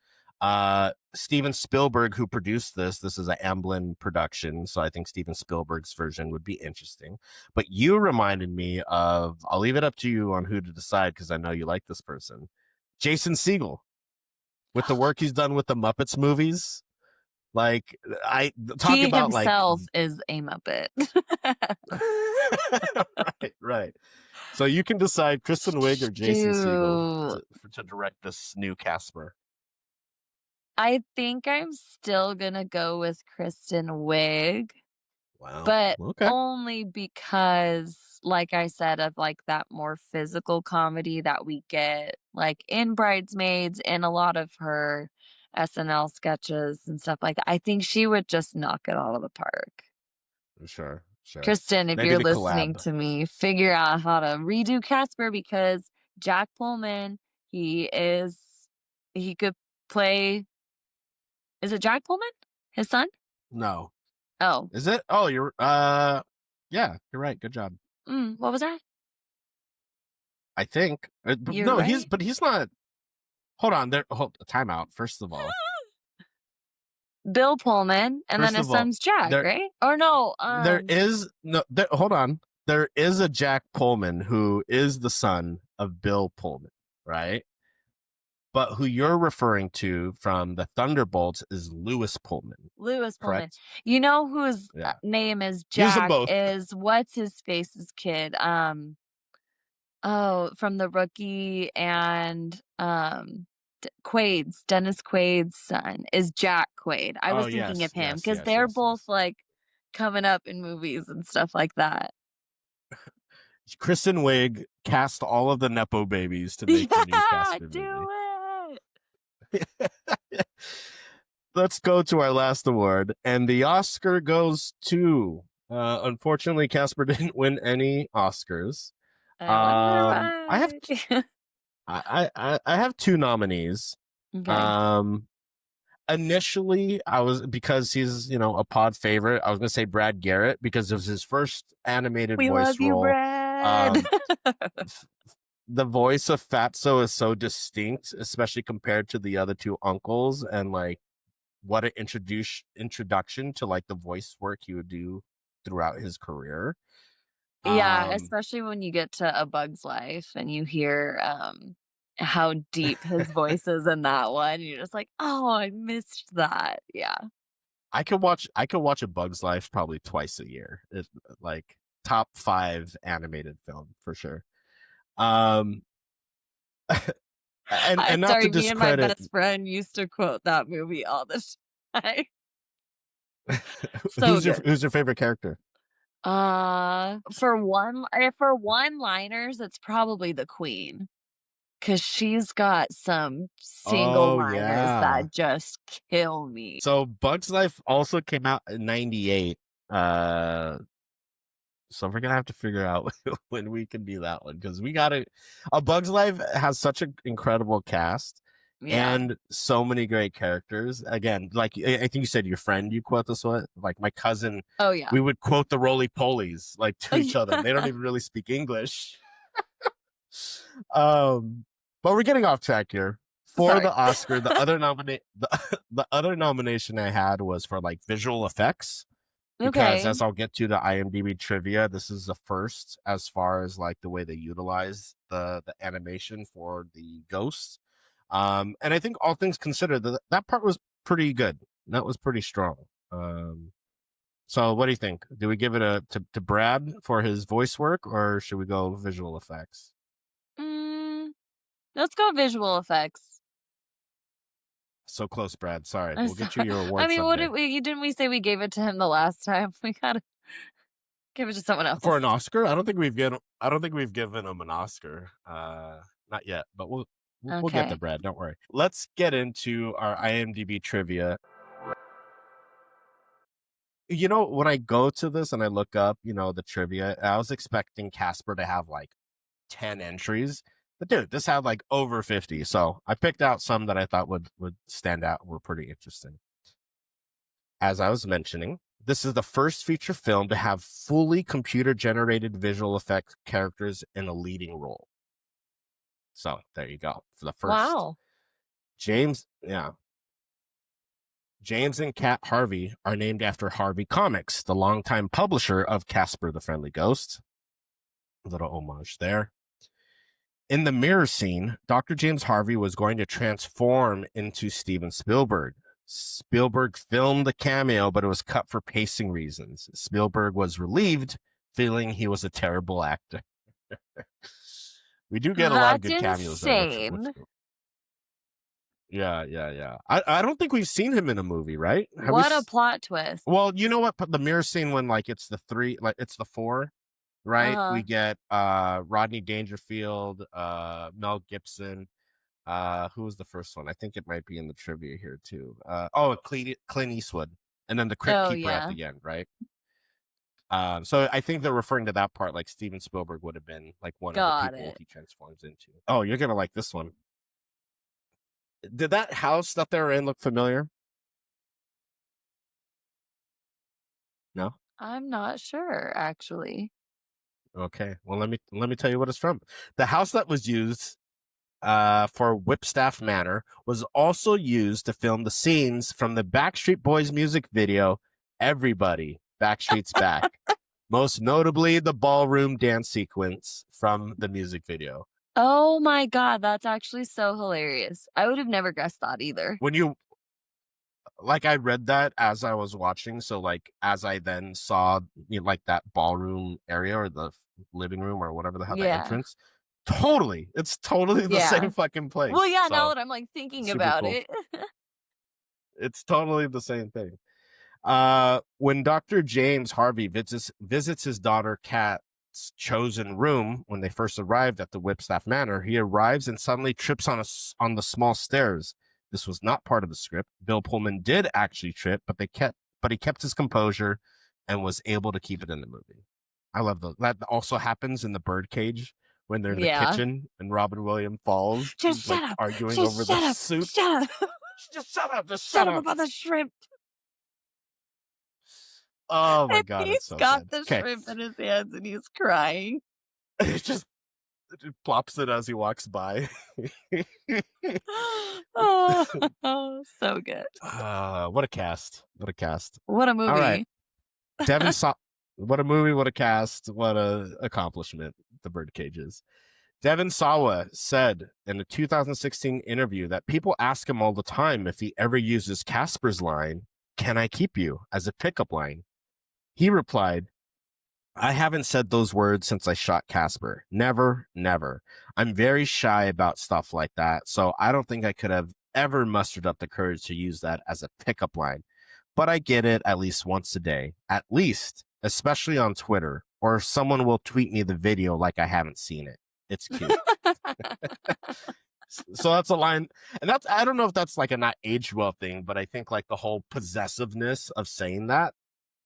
Steven Spielberg, who produced this. This is an Amblin production, so I think Steven Spielberg's version would be interesting. But you reminded me of, I'll leave it up to you on who to decide because I know you like this person, Jason Segel, with the work he's done with the Muppets movies. Like I talk He about like himself is a Muppet. right. So you can decide Kristen Wiig or Jason Segel Shoot. to direct this new Casper. I think I'm still gonna go with Kristen Wiig, Wow. but Okay. only because, like I said, of like that more physical comedy that we get like in Bridesmaids and a lot of her SNL sketches and stuff like that. I think she would just knock it out of the park. Sure. Sure. Kristen, if Maybe you're the listening collab. to me, figure out how to redo Casper because Jack Pullman, he could play. Is it Jack Pullman? His son? No. Oh, Is it? Oh, you're yeah, you're right. Good job. what was that? I think. You're No, right. he's not. Hold on. Time out. First of all. Bill Pullman, and then First his of all, son's Jack, there right? Or no, there is no hold on. There is a Jack Pullman who is the son of Bill Pullman, right? But who you're referring to from the Thunderbolts is Lewis Pullman, Lewis Pullman. correct? You know whose Yeah. name is Use them Jack both. is what's his face's kid? Oh, from The Rookie and Dennis Quaid's son is Jack Quaid. I Oh was thinking of yes, him yes, because yes, they're yes, both yes. like coming up in movies and stuff like that. Kristen Wiig cast all of the nepo babies to make the new Yeah, Casper movie. do it. Let's go to our last award, and the Oscar goes to. Unfortunately, Casper didn't win any Oscars. I wonder I have why. I have two nominees. Okay. Initially, I was, because he's, a pod favorite, I was gonna say Brad Garrett because it was his first animated We voice love you, role. Brad. The voice of Fatso is so distinct, especially compared to the other two uncles, and like what an introduction to like the voice work he would do throughout his career. Yeah, Um, especially when you get to A Bug's Life and you hear, how deep his voice is in that one, you're just like, "Oh, I missed that." Yeah. I could watch A Bug's Life probably twice a year. It's like top 5 animated film for sure. Um, and I'm not to sorry, me and my discredit. best friend used to quote that movie all the time. So who's your good. who's your favorite character? For one-liners, it's probably the Queen, 'cause she's got some Oh single-liners yeah. that just kill me. So Bug's Life also came out in '98. Uh, so we're gonna have to figure out when we can do that one, because we gotta. A Bug's Life has such an incredible cast Yeah. and so many great characters. Again, like I think you said, your friend, you quote this one. Like my cousin, Oh, yeah. we would quote the roly polies like to each other. They don't Yeah. even really speak English. Um, but we're getting off track here. For Sorry. the Oscar, the other nomination I had was for like visual effects, because Okay. as I'll get to the IMDb trivia, this is the first as far as like the way they utilize the animation for the ghosts. And I think all things considered, that part was pretty good. That was pretty strong. So what do you think? Do we give it to Brad for his voice work, or should we go visual effects? Mm, let's go visual effects. So close, Brad. Sorry. I'm We'll get you sorry. your I award mean, what someday. did we didn't we say we gave it to him the last time? We gotta give it to someone For else. an Oscar? I don't think we've given him an Oscar. Not yet, but we'll get there, Okay. Brad. Don't worry. Let's get into our IMDb trivia. When I go to this and I look up, the trivia, I was expecting Casper to have like 10 entries. But dude, this had like over 50. So I picked out some that I thought would stand out and were pretty interesting. As I was mentioning, this is the first feature film to have fully computer generated visual effect characters in a leading role. So there you go. For the first. Wow. James, yeah. James and Kat Harvey are named after Harvey Comics, the longtime publisher of Casper the Friendly Ghost. A little homage there. In the mirror scene, Dr. James Harvey was going to transform into Steven Spielberg. Spielberg filmed the cameo, but it was cut for pacing reasons. Spielberg was relieved, feeling he was a terrible actor. We do get a lot of That's good cameos there. insane. Yeah. I don't think we've seen him in a movie, right? Have we? What a plot twist. Well, you know what? The mirror scene, when like it's the three, like it's the four, right? Uh-huh. We get Rodney Dangerfield, Mel Gibson. Who was the first one? I think it might be in the trivia here too. Clint Eastwood, and then the Crypt Oh, Keeper at yeah. the end, right? So I think they're referring to that part, like Steven Spielberg would have been like one of the Got people it. he transforms into. Oh, you're gonna like this one. Did that house that they're in look familiar? No. I'm not sure, actually. Okay. Well, let me tell you what it's from. The house that was used for Whipstaff Manor was also used to film the scenes from the Backstreet Boys music video, Everybody, Backstreet's Back. Most notably, the ballroom dance sequence from the music video. Oh my god, that's actually so hilarious. I would have never guessed that either. When you, like, I read that as I was watching, so like as I then saw like that ballroom area or the living room or whatever the hell, the Yeah. entrance, Totally. It's totally the Yeah. same fucking place. Well, yeah, now So, that I'm like thinking super about cool. it. It's totally the same thing. When Dr. James Harvey visits his daughter Kat's chosen room when they first arrived at the Whipstaff Manor, he arrives and suddenly trips on the small stairs. This was not part of the script. Bill Pullman did actually trip, but he kept his composure and was able to keep it in the movie. I love that. Also happens in the birdcage when they're in the Yeah. kitchen and Robin Williams falls. Just He's shut like up. arguing Just over shut the up. soup. Shut up. Just shut up. Just Shut up about the shrimp. Oh my And God, he's it's so got good. the shrimp in his hands and he's crying. It just plops it as he walks by. Oh, so good. What a cast. What a cast. What a movie. All right. Devin saw what a movie, what a cast, what a accomplishment the Birdcage is. Devin Sawa said in a 2016 interview that people ask him all the time if he ever uses Casper's line, "Can I keep you?" as a pickup line. He replied, "I haven't said those words since I shot Casper. Never, never. I'm very shy about stuff like that, so I don't think I could have ever mustered up the courage to use that as a pickup line. But I get it at least once a day. At least, especially on Twitter, or someone will tweet me the video like I haven't seen it. It's cute." So that's a line, and that's, I don't know if that's like a not aged well thing, but I think like the whole possessiveness of saying that,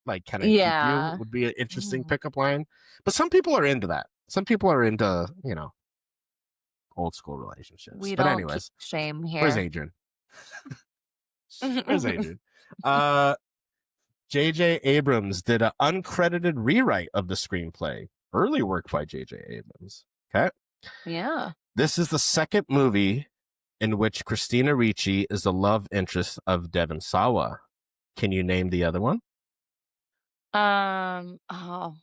like, "Can I keep Yeah. you?" would be an interesting Mhm. pickup line. But some people are into that. Some people are into, old school relationships. We But don't anyways, keep shame where's here. Adrian? Where's Adrian? J.J. Abrams did an uncredited rewrite of the screenplay. Early work by J.J. Abrams. Okay. Yeah. This is the second movie in which Christina Ricci is the love interest of Devon Sawa. Can you name the other one? Oh,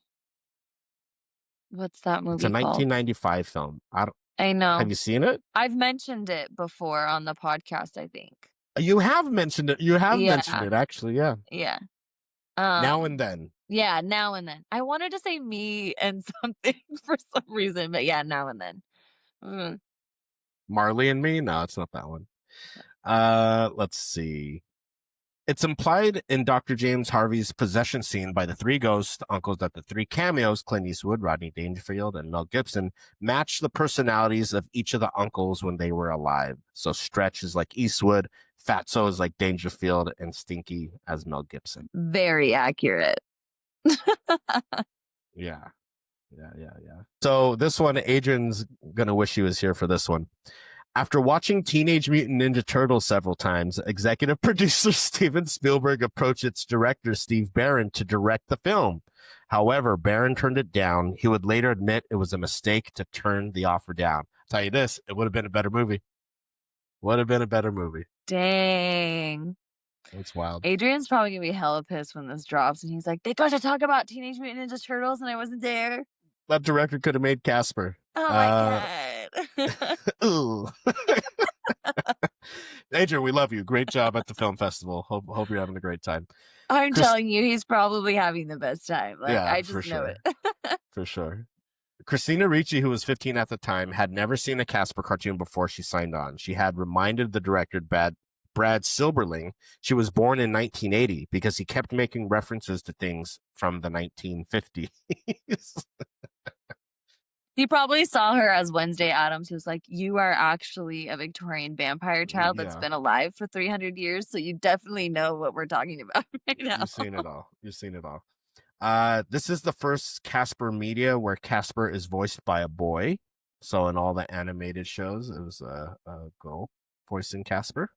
what's that It's a movie called? 1995 film. I know. Have you seen it? I've mentioned it before on the podcast, I think. You have mentioned it. You have Yeah. mentioned it, actually. Yeah. Yeah. Now and Then. Yeah, Now and Then. I wanted to say Me and something for some reason, but yeah, Now and Then. Mm. Marley and Me? No, it's not that one. Let's see. It's implied in Dr. James Harvey's possession scene by the three ghost uncles that the three cameos, Clint Eastwood, Rodney Dangerfield, and Mel Gibson, match the personalities of each of the uncles when they were alive. So Stretch is like Eastwood, Fatso is like Dangerfield, and Stinky as Mel Gibson. Very accurate. Yeah. So this one, Adrian's gonna wish he was here for this one. After watching Teenage Mutant Ninja Turtles several times, executive producer Steven Spielberg approached its director Steve Barron to direct the film. However, Barron turned it down. He would later admit it was a mistake to turn the offer down. I'll tell you this, it would have been a better movie. Dang. It's wild. Adrian's probably gonna be hella pissed when this drops and he's like, they got to talk about Teenage Mutant Ninja Turtles and I wasn't there. That director could have made Casper. Oh my God. Ooh. Adrian, we love you. Great job at the film festival. Hope you're having a great time. I'm telling you, he's probably having the best time. Like, Yeah, I for just know sure. it. For sure. Christina Ricci, who was 15 at the time, had never seen a Casper cartoon before she signed on. She had reminded the director, Brad Silberling, she was born in 1980 because he kept making references to things from the 1950s. He probably saw her as Wednesday Addams, who's like, you are actually a Victorian vampire child that's Yeah. been alive for 300 years, so you definitely know what we're talking about right now. You've seen it all. This is the first Casper media where Casper is voiced by a boy. So in all the animated shows, it was a girl voicing Casper.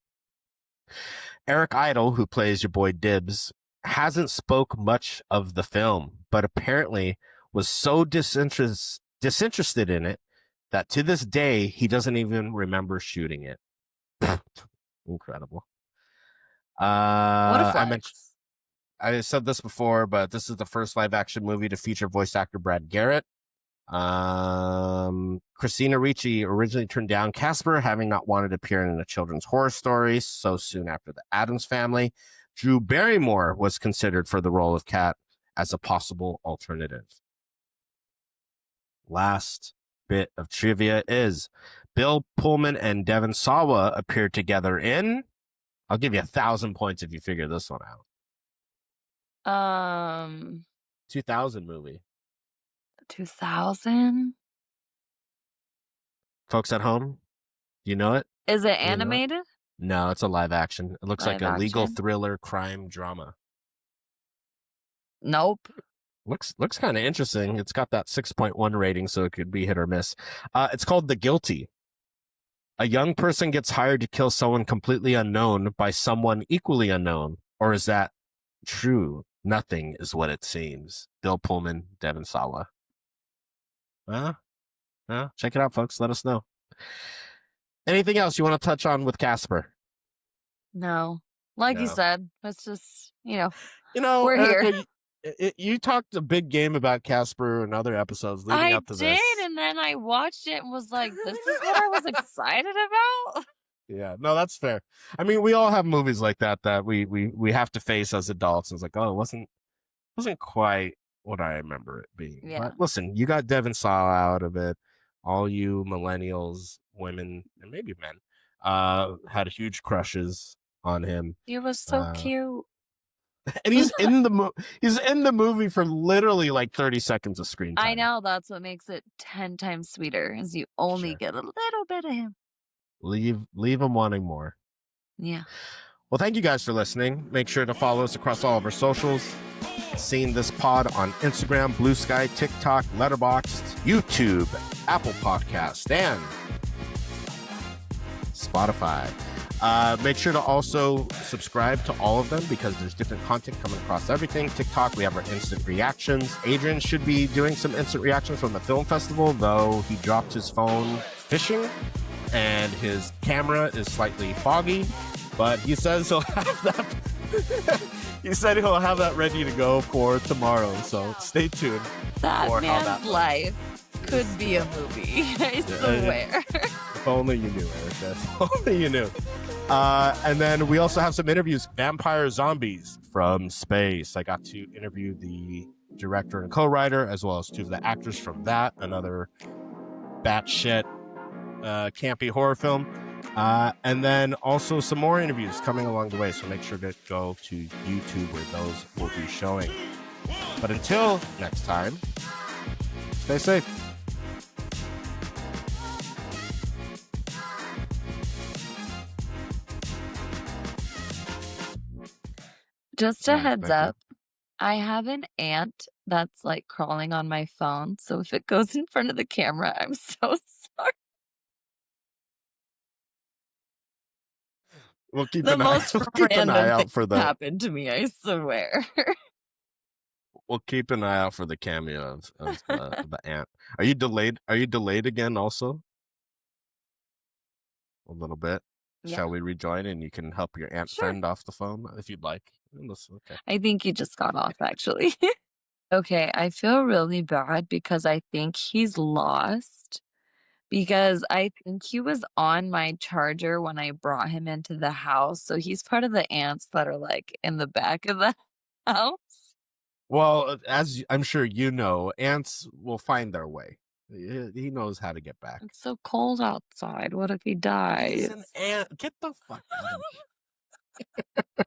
Eric Idle, who plays your boy Dibs, hasn't spoke much of the film, but apparently was so disinterested in it that to this day he doesn't even remember shooting it. Incredible. What a flex. I said this before, but this is the first live action movie to feature voice actor Brad Garrett. Christina Ricci originally turned down Casper, having not wanted to appear in a children's horror story so soon after the Addams Family. Drew Barrymore was considered for the role of Cat as a possible alternative. Last bit of trivia is Bill Pullman and Devon Sawa appeared together in. I'll give you 1,000 points if you figure this one out. 2000 movie. 2000? Folks at home, you know it? Is it You know it? animated? No, it's a live action. It looks like Live a legal action? thriller crime drama. Nope. Looks kind of interesting. It's got that 6.1 rating, so it could be hit or miss. It's called The Guilty. A young person gets hired to kill someone completely unknown by someone equally unknown. Or is that true? Nothing is what it seems. Bill Pullman, Devon Sawa. Check it out, folks. Let us know. Anything else you want to touch on with Casper? No. Like you No. said, it's just, We're Erica, here. You talked a big game about Casper in other episodes leading I up to did, this. and then I watched it and was like, this is what I was excited about? Yeah, no, that's fair. I mean, we all have movies like that we have to face as adults. It's like, oh, it wasn't quite what I remember it being. Yeah. But listen, you got Devon Sawa out of it. All you millennials, women, and maybe men, had huge crushes on him. He was so cute. And he's in the movie for literally like 30 seconds of screen time. I know, that's what makes it 10 times sweeter, is you only Sure. get a little bit of him. Leave him wanting more. Yeah. Well, thank you guys for listening. Make sure to follow us across all of our socials. Seeing this pod on Instagram, Blue Sky, TikTok, Letterboxd, YouTube, Apple Podcast, and Spotify. Make sure to also subscribe to all of them because there's different content coming across everything. TikTok, we have our instant reactions. Adrian should be doing some instant reactions from the film festival, though he dropped his phone fishing and his camera is slightly foggy, but he says he'll have that. He said he'll have that ready to go for tomorrow, so stay tuned. That for how man's that life could be a movie, I swear. If only you knew, Erica. If only you knew. And then we also have some interviews. Vampire Zombies from Space. I got to interview the director and co-writer, as well as two of the actors from that. Another batshit campy horror film. And then also some more interviews coming along the way. So make sure to go to YouTube where those will be showing. But until next time, stay safe. Just a Yeah, heads thank you. up, I have an ant that's like crawling on my phone. So if it goes in front of the camera, I'm so sorry. We'll keep The an eye, most we'll keep an eye random out thing for the happened to me, I swear. we'll keep an eye out for the cameo of the ant. Are you delayed? Are you delayed again also? A little bit. Yeah. Shall we rejoin and you can help your ant Sure. friend off the phone if you'd like? Okay. I think he just got off, actually. Okay, I feel really bad because I think he's lost. Because I think he was on my charger when I brought him into the house. So he's part of the ants that are like in the back of the house. Well, as I'm sure you know, ants will find their way. He knows how to get back. It's so cold outside. What if he He's dies? an ant. Get the fuck out of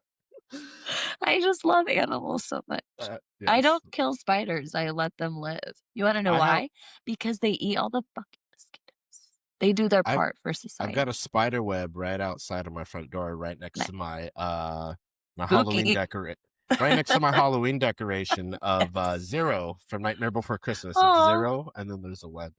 I just love animals so much. here. I Yes. don't kill spiders. I let them live. You want to know I have- why? Because they eat all the fucking mosquitoes. They do their I've- part for I've society. got a spider web right outside of my front door, right next Nice. to my my Spooky. Halloween decoration. Right next to my Halloween decoration of Zero from Nightmare Before Christmas. It's Aw. 0, and then there's a web.